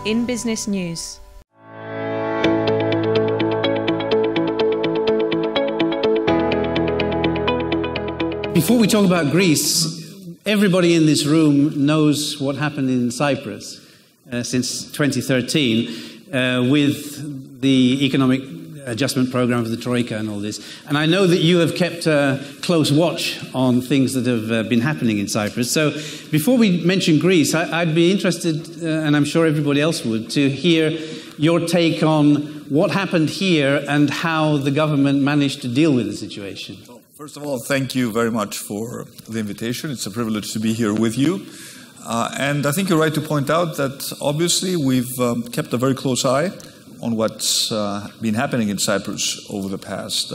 in Business News. Before we talk about Greece, everybody in this room knows what happened in Cyprus since 2013 with the economic adjustment program of the Troika and all this. And I know that you have kept a close watch on things that have been happening in Cyprus. So before we mention Greece, I'd be interested, and I'm sure everybody else would, to hear your take on what happened here and how the government managed to deal with the situation. First of all, thank you very much for the invitation. It's a privilege to be here with you. And I think you're right to point out that obviously we've kept a very close eye on what's been happening in Cyprus over the past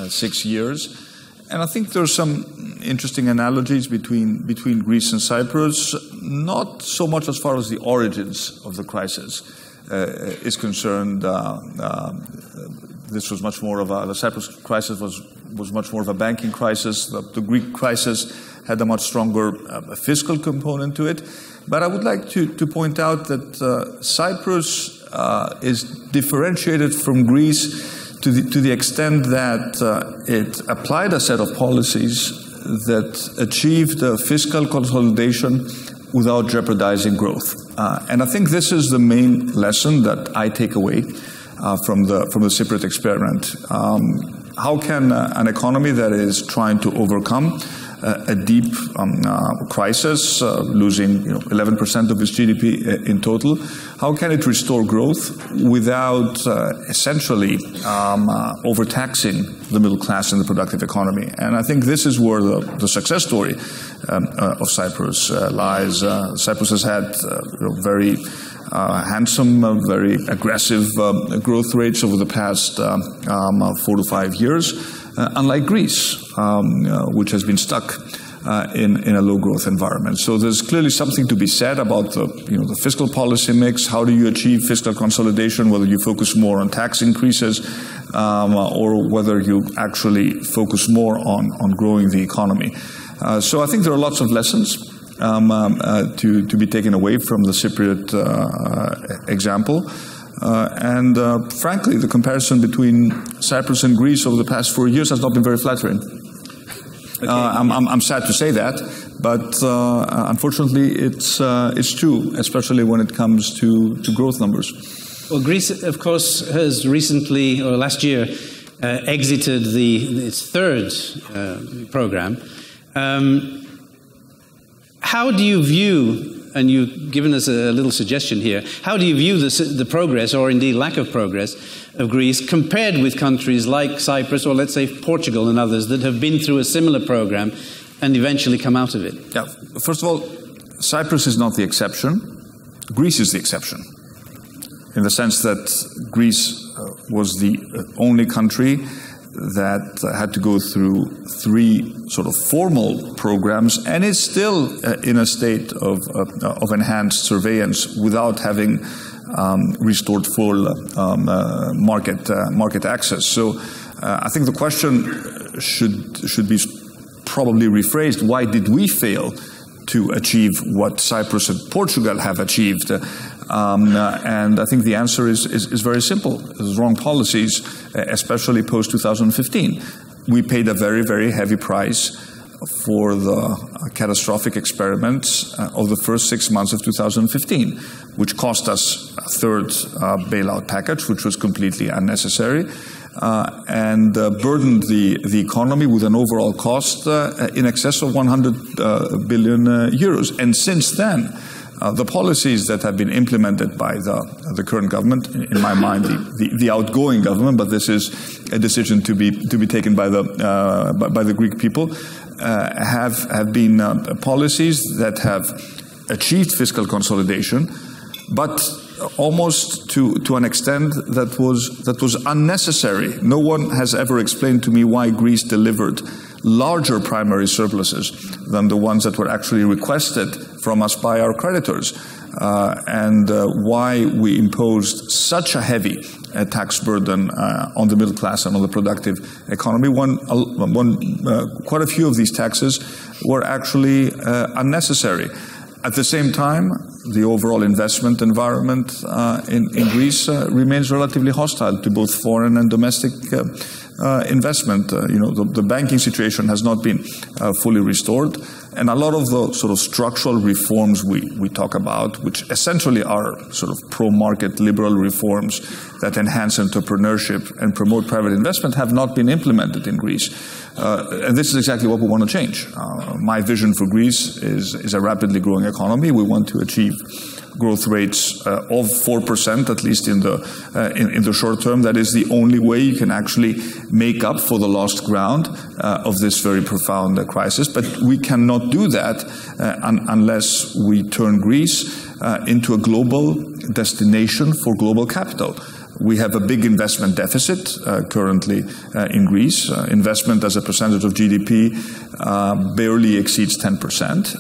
6 years. And I think there's some interesting analogies between Greece and Cyprus, not so much as far as the origins of the crisis is concerned. This was much more of the Cyprus crisis was much more of a banking crisis. The Greek crisis had a much stronger fiscal component to it. But I would like to point out that Cyprus is differentiated from Greece to the extent that it applied a set of policies that achieved fiscal consolidation without jeopardizing growth. And I think this is the main lesson that I take away from the Cypriot experiment. How can an economy that is trying to overcome a deep crisis, losing 11% of its GDP in total, how can it restore growth without essentially overtaxing the middle class and the productive economy? And I think this is where the success story of Cyprus lies. Cyprus has had very handsome, very aggressive growth rates over the past 4 to 5 years, unlike Greece, which has been stuck in a low-growth environment. So there's clearly something to be said about the fiscal policy mix. How do you achieve fiscal consolidation, whether you focus more on tax increases or whether you actually focus more on growing the economy. So I think there are lots of lessons to be taken away from the Cypriot example. And frankly, the comparison between Cyprus and Greece over the past 4 years has not been very flattering. Okay. I'm sad to say that, but unfortunately, it's true, especially when it comes to growth numbers. Well, Greece, of course, has recently, or last year, exited its third program. How do you view, and you've given us a little suggestion here, how do you view the progress, or indeed lack of progress, of Greece compared with countries like Cyprus, or let's say Portugal and others that have been through a similar program and eventually come out of it? Yeah. First of all, Cyprus is not the exception. Greece is the exception, in the sense that Greece was the only country that had to go through 3 sort of formal programs and is still in a state of enhanced surveillance without having restored full market access. So I think the question should be probably rephrased: why did we fail to achieve what Cyprus and Portugal have achieved? And I think the answer is very simple. It's wrong policies, especially post-2015. We paid a very, very heavy price for the catastrophic experiments of the first 6 months of 2015, which cost us a third bailout package, which was completely unnecessary, and burdened the economy with an overall cost in excess of 100 billion euros. And since then, the policies that have been implemented by the current government, in my mind, the outgoing government, but this is a decision to be taken by the Greek people, have been policies that have achieved fiscal consolidation, but almost to an extent that was unnecessary. No one has ever explained to me why Greece delivered larger primary surpluses than the ones that were actually requested from us by our creditors, and why we imposed such a heavy tax burden on the middle class and on the productive economy. Quite a few of these taxes were actually unnecessary. At the same time, the overall investment environment in Greece remains relatively hostile to both foreign and domestic investment. The banking situation has not been fully restored, and a lot of the sort of structural reforms we talk about, which essentially are sort of pro-market liberal reforms that enhance entrepreneurship and promote private investment, have not been implemented in Greece. And this is exactly what we want to change. My vision for Greece is a rapidly growing economy. We want to achieve growth rates of 4%, at least in the short term. That is the only way you can actually make up for the lost ground of this very profound crisis. But we cannot do that unless we turn Greece into a global destination for global capital. We have a big investment deficit currently in Greece. Investment as a percentage of GDP barely exceeds 10%.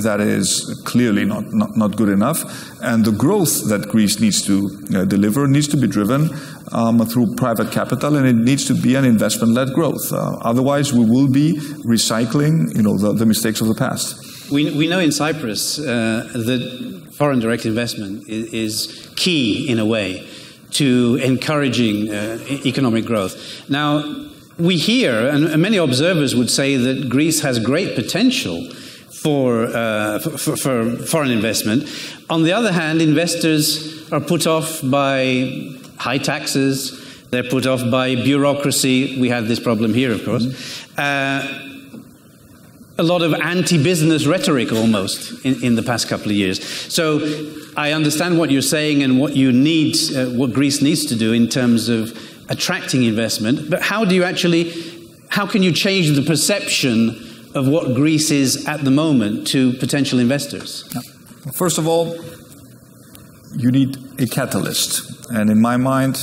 That is clearly not good enough. And the growth that Greece needs to deliver needs to be driven through private capital, and it needs to be an investment-led growth. Otherwise, we will be recycling, the mistakes of the past. We know in Cyprus that foreign direct investment is key in a way to encouraging economic growth. Now, we hear, and many observers would say that Greece has great potential for foreign investment. On the other hand, investors are put off by high taxes, they're put off by bureaucracy. We have this problem here, of course. A lot of anti-business rhetoric almost in the past couple of years. So I understand what you're saying and what you need, what Greece needs to do in terms of attracting investment. But how can you change the perception of what Greece is at the moment to potential investors? First of all, you need a catalyst. And in my mind,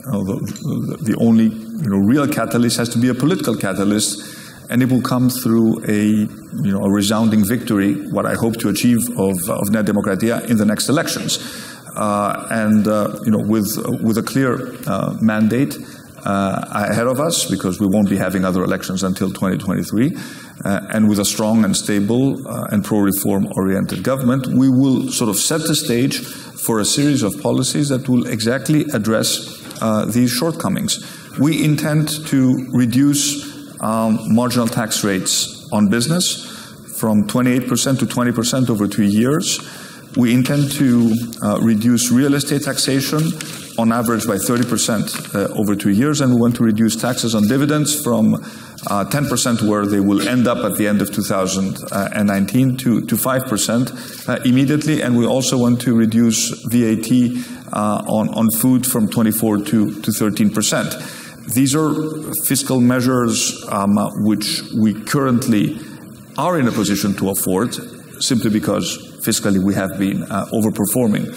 the only real catalyst has to be a political catalyst. And it will come through a resounding victory, what I hope to achieve of Nea Demokratia in the next elections, with a clear mandate ahead of us, because we won't be having other elections until 2023, and with a strong and stable and pro-reform oriented government, we will sort of set the stage for a series of policies that will exactly address these shortcomings. We intend to reduce marginal tax rates on business from 28% to 20% over 2 years. We intend to reduce real estate taxation on average by 30% over 2 years, and we want to reduce taxes on dividends from 10% where they will end up at the end of 2019 to 5% immediately, and we also want to reduce VAT on food from 24 to 13%. These are fiscal measures which we currently are in a position to afford, simply because fiscally we have been overperforming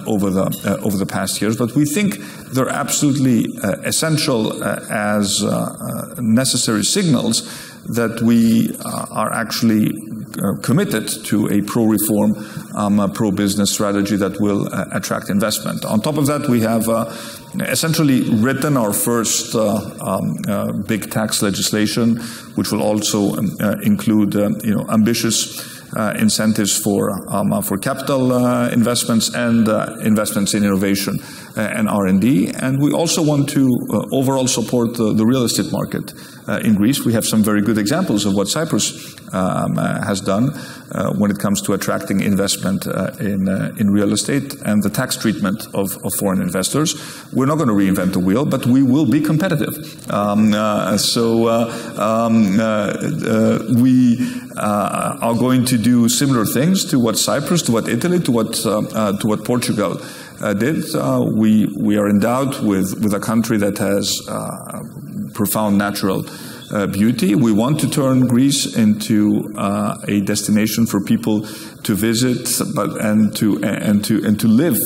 over the past years. But we think they're absolutely essential as necessary signals that we are actually committed to a pro-reform, pro-business strategy that will attract investment. On top of that, we have essentially written our first big tax legislation, which will also include ambitious incentives for capital investments and investments in innovation and R&D. And we also want to overall support the real estate market in Greece. We have some very good examples of what Cyprus has done when it comes to attracting investment in real estate and the tax treatment of foreign investors. We're not going to reinvent the wheel, but we will be competitive. We are going to do similar things to what Cyprus, to what Italy, to what Portugal did. We are endowed with a country that has profound natural beauty. We want to turn Greece into a destination for people to visit, and to live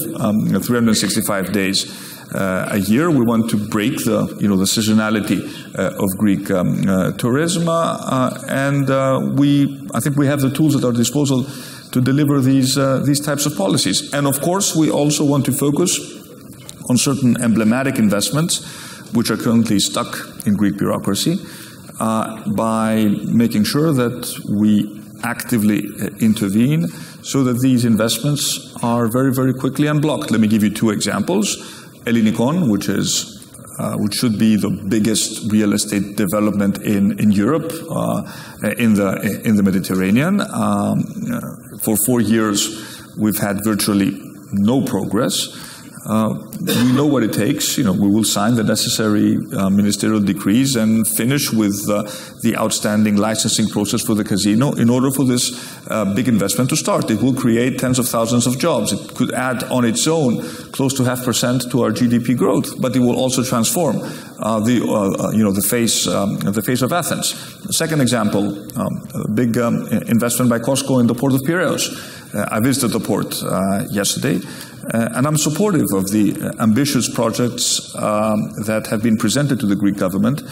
365 days a year. We want to break the seasonality of Greek tourism, and I think we have the tools at our disposal to deliver these types of policies. And of course, we also want to focus on certain emblematic investments which are currently stuck in Greek bureaucracy, by making sure that we actively intervene so that these investments are very, very quickly unblocked. Let me give you two examples. Ellinikon, which should be the biggest real estate development in Europe, in the Mediterranean. For 4 years, we've had virtually no progress. We know what it takes. We will sign the necessary ministerial decrees and finish with the outstanding licensing process for the casino in order for this big investment to start. It will create tens of thousands of jobs. It could add on its own close to 0.5% to our GDP growth, but it will also transform the face of Athens. The second example, a big investment by Costco in the port of Piraeus. I visited the port yesterday. And I'm supportive of the ambitious projects that have been presented to the Greek government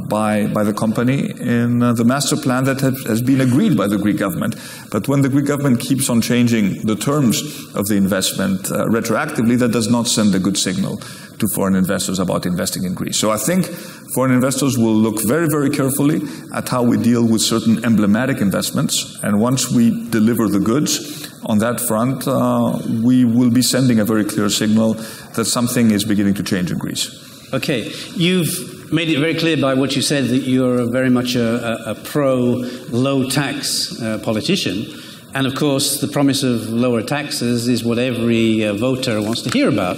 by the company in the master plan that has been agreed by the Greek government. But when the Greek government keeps on changing the terms of the investment retroactively, that does not send a good signal to foreign investors about investing in Greece. So I think foreign investors will look very, very carefully at how we deal with certain emblematic investments. And once we deliver the goods, on that front, we will be sending a very clear signal that something is beginning to change in Greece. Okay. You've made it very clear by what you said that you're very much a pro-low-tax politician. And, of course, the promise of lower taxes is what every voter wants to hear about.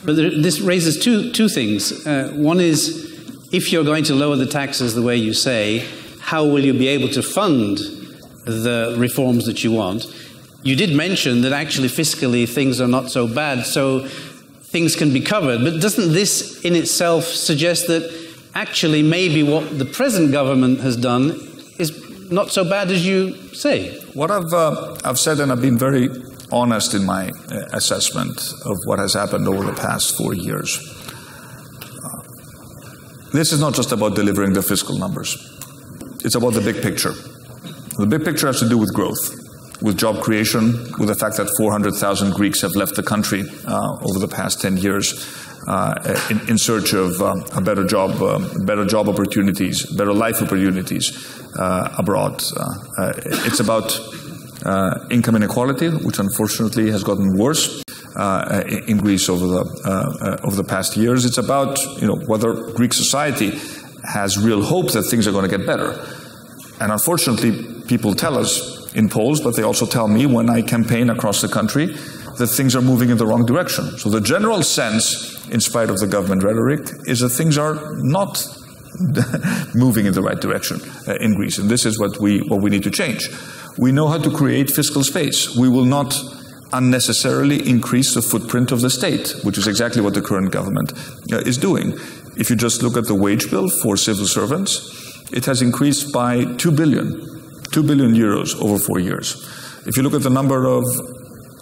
But this raises two things. One is, if you're going to lower the taxes the way you say, how will you be able to fund the reforms that you want? You did mention that actually fiscally things are not so bad, so things can be covered. But doesn't this in itself suggest that actually maybe what the present government has done is not so bad as you say? What I've said, and I've been very honest in my assessment of what has happened over the past 4 years. This is not just about delivering the fiscal numbers. It's about the big picture. The big picture has to do with growth, with job creation, with the fact that 400,000 Greeks have left the country over the past 10 years in search of better job opportunities, better life opportunities abroad. It's about income inequality, which unfortunately has gotten worse in Greece over the past years. It's about whether Greek society has real hope that things are going to get better. And unfortunately, people tell us in polls, but they also tell me when I campaign across the country that things are moving in the wrong direction. So the general sense, in spite of the government rhetoric, is that things are not moving in the right direction in Greece. And this is what we need to change. We know how to create fiscal space. We will not unnecessarily increase the footprint of the state, which is exactly what the current government is doing. If you just look at the wage bill for civil servants, it has increased by 2 billion euros over 4 years. If you look at the number of,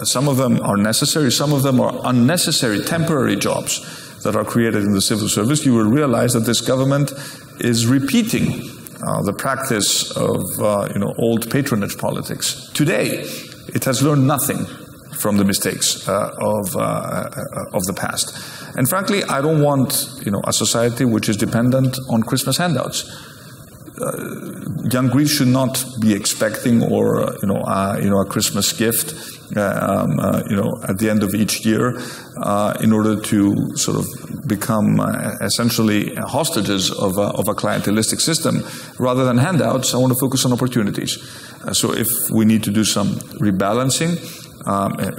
some of them are necessary, some of them are unnecessary temporary jobs that are created in the civil service, you will realize that this government is repeating the practice of old patronage politics. Today, it has learned nothing from the mistakes of the past. And frankly, I don't want a society which is dependent on Christmas handouts. Young Greece should not be expecting a Christmas gift at the end of each year in order to sort of become essentially hostages of a clientelistic system. Rather than handouts, I want to focus on opportunities. So if we need to do some rebalancing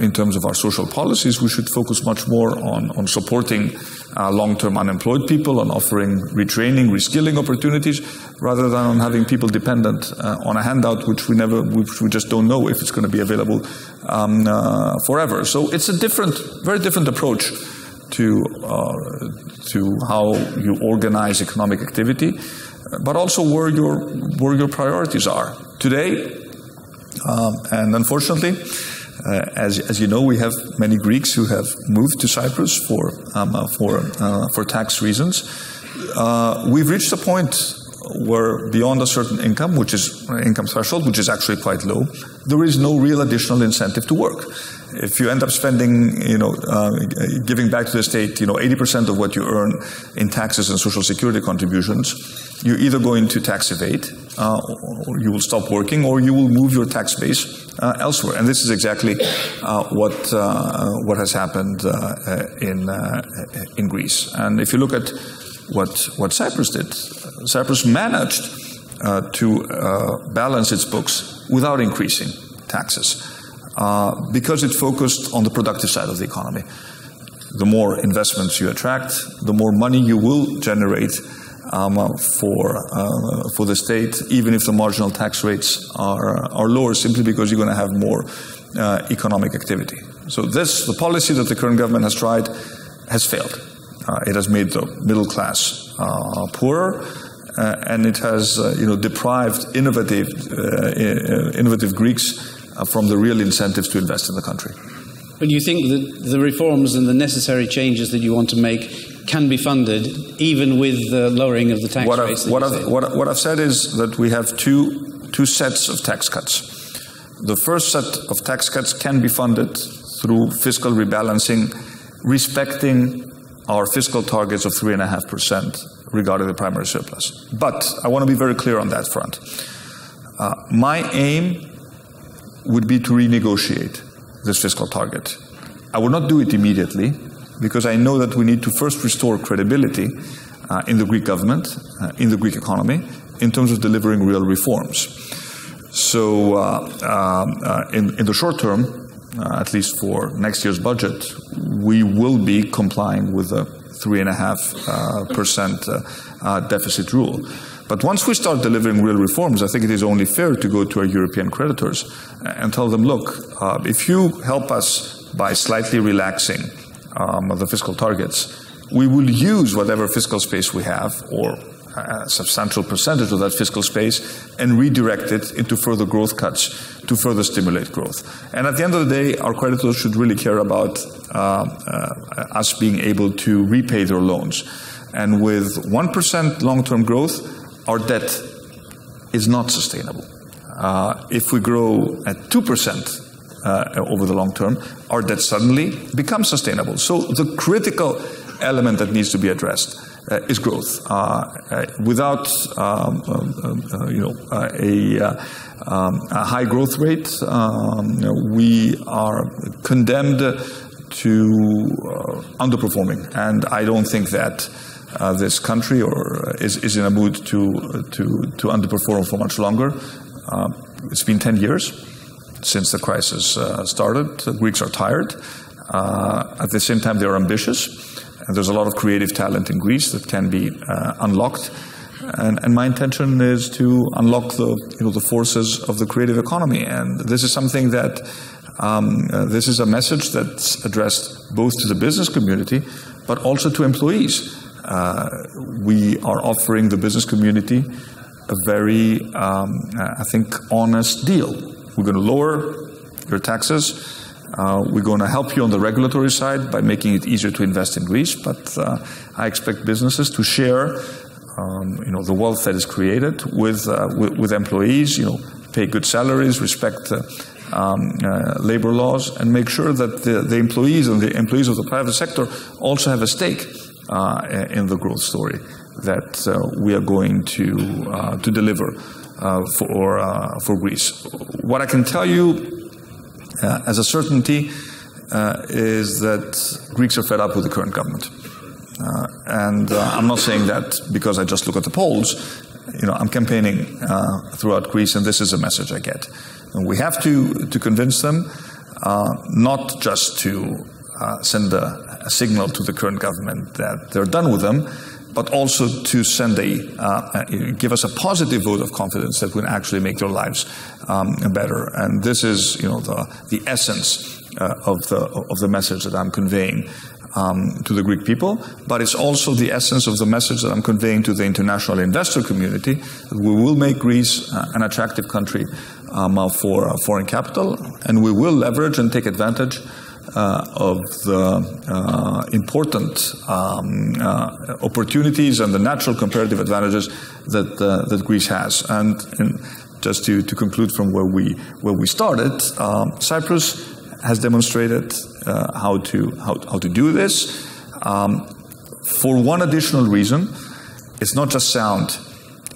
in terms of our social policies, we should focus much more on supporting long-term unemployed people, on offering retraining, reskilling opportunities, rather than on having people dependent on a handout which we just don't know if it's going to be available forever. So it's a very different approach to how you organize economic activity, but also where your priorities are today. And unfortunately, as you know, we have many Greeks who have moved to Cyprus for tax reasons. We've reached a point where beyond a certain income threshold, which is actually quite low, there is no real additional incentive to work. If you end up spending, giving back to the state, 80% of what you earn in taxes and social security contributions, you're either going to tax evade, or you will stop working, or you will move your tax base elsewhere. And this is exactly what has happened in Greece. And if you look at what Cyprus did, Cyprus managed to balance its books without increasing taxes because it focused on the productive side of the economy. The more investments you attract, the more money you will generate for the state, even if the marginal tax rates are lower, simply because you're going to have more economic activity. So the policy that the current government has tried has failed. It has made the middle class poorer, and it has deprived innovative Greeks from the real incentives to invest in the country. But you think that the reforms and the necessary changes that you want to make can be funded even with the lowering of the tax rates? What I've said is that we have two sets of tax cuts. The first set of tax cuts can be funded through fiscal rebalancing, respecting our fiscal targets of 3.5% regarding the primary surplus. But I want to be very clear on that front. My aim would be to renegotiate this fiscal target. I will not do it immediately, because I know that we need to first restore credibility in the Greek government, in the Greek economy, in terms of delivering real reforms. So in the short term, at least for next year's budget, we will be complying with the 3.5% deficit rule. But once we start delivering real reforms, I think it is only fair to go to our European creditors and tell them, look, if you help us by slightly relaxing the fiscal targets, we will use whatever fiscal space we have, or a substantial percentage of that fiscal space, and redirect it into further growth cuts to further stimulate growth. And at the end of the day, our creditors should really care about us being able to repay their loans. And with 1% long-term growth, our debt is not sustainable. If we grow at 2% over the long term, our debt suddenly becomes sustainable. So the critical element that needs to be addressed is growth. Without a high growth rate, we are condemned to underperforming, and I don't think that this country is in a mood to underperform for much longer. It's been 10 years since the crisis started. The Greeks are tired. At the same time, they are ambitious, and there's a lot of creative talent in Greece that can be unlocked. And my intention is to unlock the forces of the creative economy. And this is something that this is a message that's addressed both to the business community, but also to employees. We are offering the business community a very, I think, honest deal. We're going to lower your taxes. We're going to help you on the regulatory side by making it easier to invest in Greece. But I expect businesses to share, the wealth that is created with employees. Pay good salaries, respect labor laws, and make sure that the employees and the employees of the private sector also have a stake in the growth story that we are going to deliver for Greece. What I can tell you as a certainty is that Greeks are fed up with the current government. And I'm not saying that because I just look at the polls. I'm campaigning throughout Greece, and this is a message I get. And we have to convince them not just to send a signal to the current government that they're done with them, but also to send give us a positive vote of confidence that will actually make their lives better. And this is, the essence of the message that I'm conveying to the Greek people. But it's also the essence of the message that I'm conveying to the international investor community, that we will make Greece an attractive country for foreign capital, and we will leverage and take advantage of the important opportunities and the natural comparative advantages that Greece has. And just to conclude from where we started, Cyprus has demonstrated how to do this. For one additional reason, it's not just sound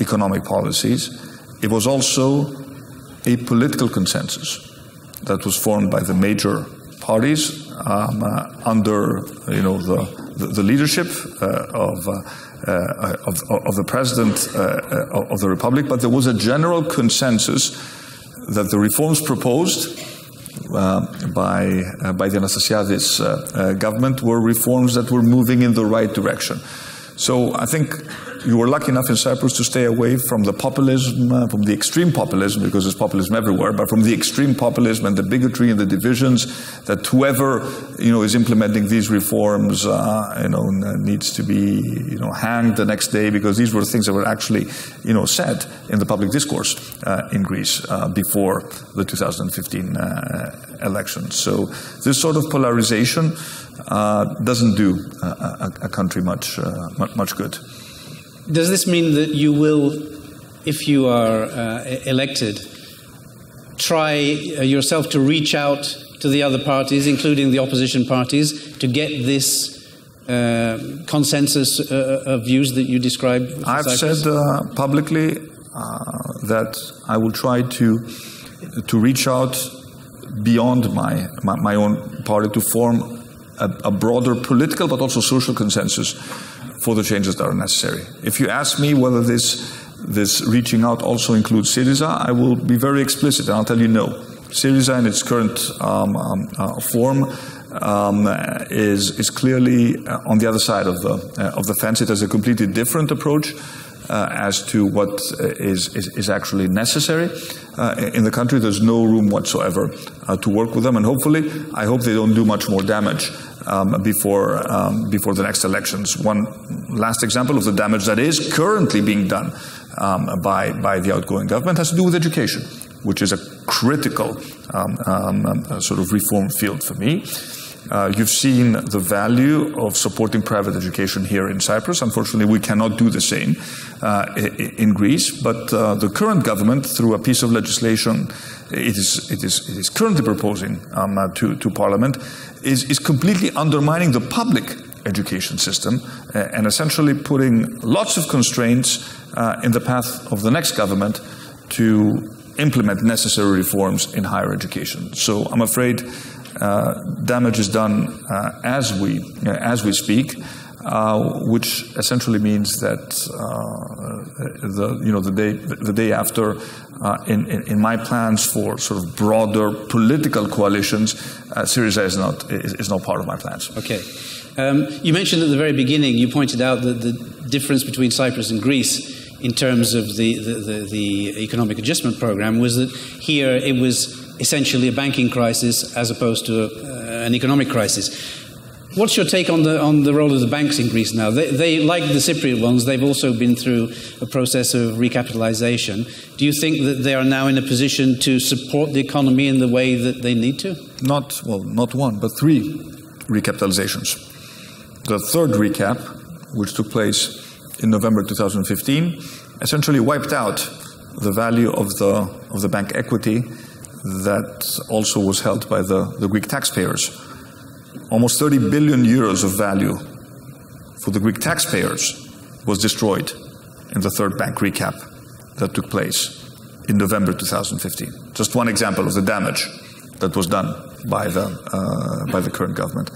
economic policies, it was also a political consensus that was formed by the major parties under the leadership of the President of the Republic, but there was a general consensus that the reforms proposed by the Anastasiadis government were reforms that were moving in the right direction. So I think you were lucky enough in Cyprus to stay away from the populism, from the extreme populism, because there's populism everywhere, but from the extreme populism and the bigotry and the divisions that whoever, is implementing these reforms, needs to be, hanged the next day, because these were things that were actually, said in the public discourse in Greece before the 2015 elections. So this sort of polarization doesn't do a country much good. Does this mean that you will, if you are elected, try yourself to reach out to the other parties, including the opposition parties, to get this consensus of views that you described? I've said publicly that I will try to reach out beyond my own party to form a broader political but also social consensus for the changes that are necessary. If you ask me whether this reaching out also includes Syriza, I will be very explicit and I'll tell you no. Syriza in its current form is clearly on the other side of the fence. It has a completely different approach as to what is actually necessary in the country. There's no room whatsoever to work with them, and I hope they don't do much more damage before the next elections. One last example of the damage that is currently being done by the outgoing government has to do with education, which is a critical sort of reform field for me. You've seen the value of supporting private education here in Cyprus. Unfortunately, we cannot do the same in Greece. But the current government, through a piece of legislation it is currently proposing to Parliament, is completely undermining the public education system and essentially putting lots of constraints in the path of the next government to implement necessary reforms in higher education. So I'm afraid damage is done as we speak, which essentially means that the day after, in my plans for sort of broader political coalitions, Syriza is not part of my plans. Okay. You mentioned at the very beginning, you pointed out that the difference between Cyprus and Greece in terms of the economic adjustment program was that here it was essentially a banking crisis as opposed to an economic crisis. What's your take on the role of the banks in Greece now? They like the Cypriot ones, they've also been through a process of recapitalization. Do you think that they are now in a position to support the economy in the way that they need to? Not one, but 3 recapitalizations. The third recap, which took place in November 2015, essentially wiped out the value of the bank equity that also was held by the Greek taxpayers. Almost 30 billion euros of value for the Greek taxpayers was destroyed in the third bank recap that took place in November 2015. Just one example of the damage that was done by the current government.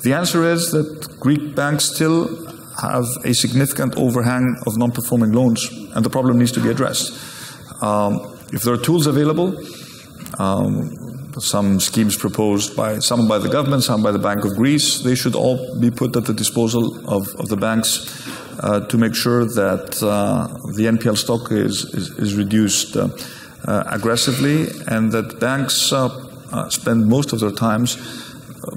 The answer is that Greek banks still have a significant overhang of non-performing loans, and the problem needs to be addressed. If there are tools available, some schemes proposed some by the government, some by the Bank of Greece, they should all be put at the disposal of the banks to make sure that the NPL stock is reduced aggressively, and that banks spend most of their times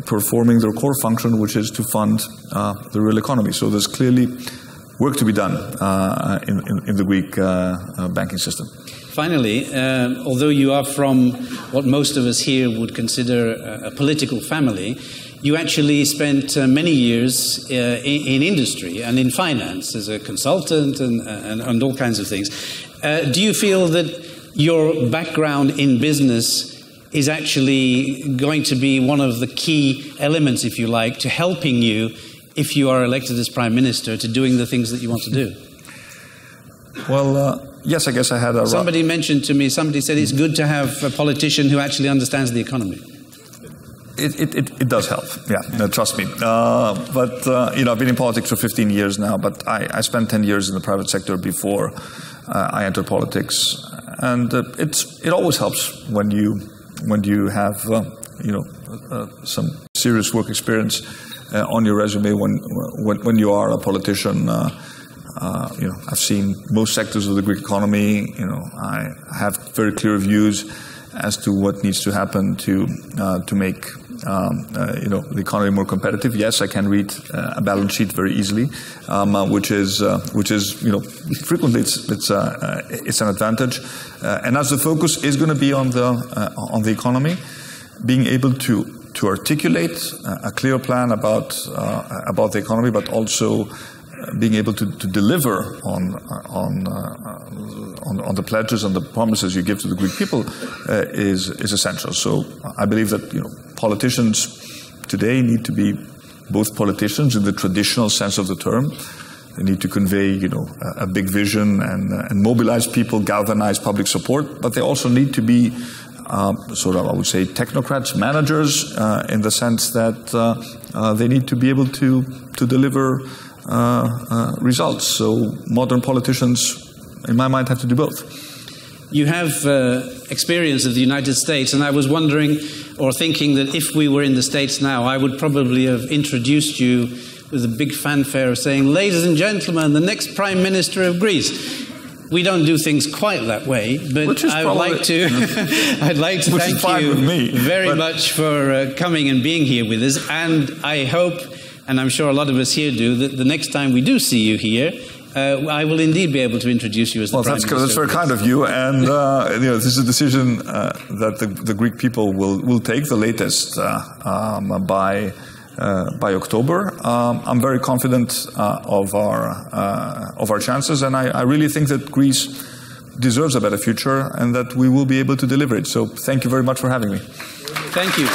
performing their core function, which is to fund the real economy. So there's clearly work to be done in the Greek banking system. Finally, although you are from what most of us here would consider a political family, you actually spent many years in industry and in finance as a consultant and all kinds of things. Do you feel that your background in business is actually going to be one of the key elements, if you like, to helping you, if you are elected as Prime Minister, to doing the things that you want to do? Well, yes, I guess I had a... Somebody mentioned to me, somebody said it's good to have a politician who actually understands the economy. It does help, yeah, no, trust me. But I've been in politics for 15 years now, but I spent 10 years in the private sector before I entered politics. And it always helps when you have, some serious work experience on your resume when you are a politician. I've seen most sectors of the Greek economy. I have very clear views as to what needs to happen to make the economy more competitive. Yes, I can read a balance sheet very easily, which is frequently it's an advantage. And as the focus is going to be on the economy, being able to articulate a clear plan about the economy, but also being able to deliver on the pledges and the promises you give to the Greek people is essential. So I believe that politicians today need to be both politicians in the traditional sense of the term. They need to convey a big vision and mobilize people, galvanize public support, but they also need to be I would say, technocrats, managers, in the sense that they need to be able to deliver results. So modern politicians, in my mind, have to do both. You have experience of the United States, and I was wondering or thinking that if we were in the States now, I would probably have introduced you with a big fanfare of saying, "Ladies and gentlemen, the next Prime Minister of Greece." We don't do things quite that way, but I'd like to thank you very much for coming and being here with us. And I hope, and I'm sure a lot of us here do, that the next time we do see you here, I will indeed be able to introduce you as the Prime Minister. That's very kind of you. And this is a decision that the Greek people will take, the latest by October. I'm very confident of our chances, and I really think that Greece deserves a better future and that we will be able to deliver it. So thank you very much for having me. Thank you.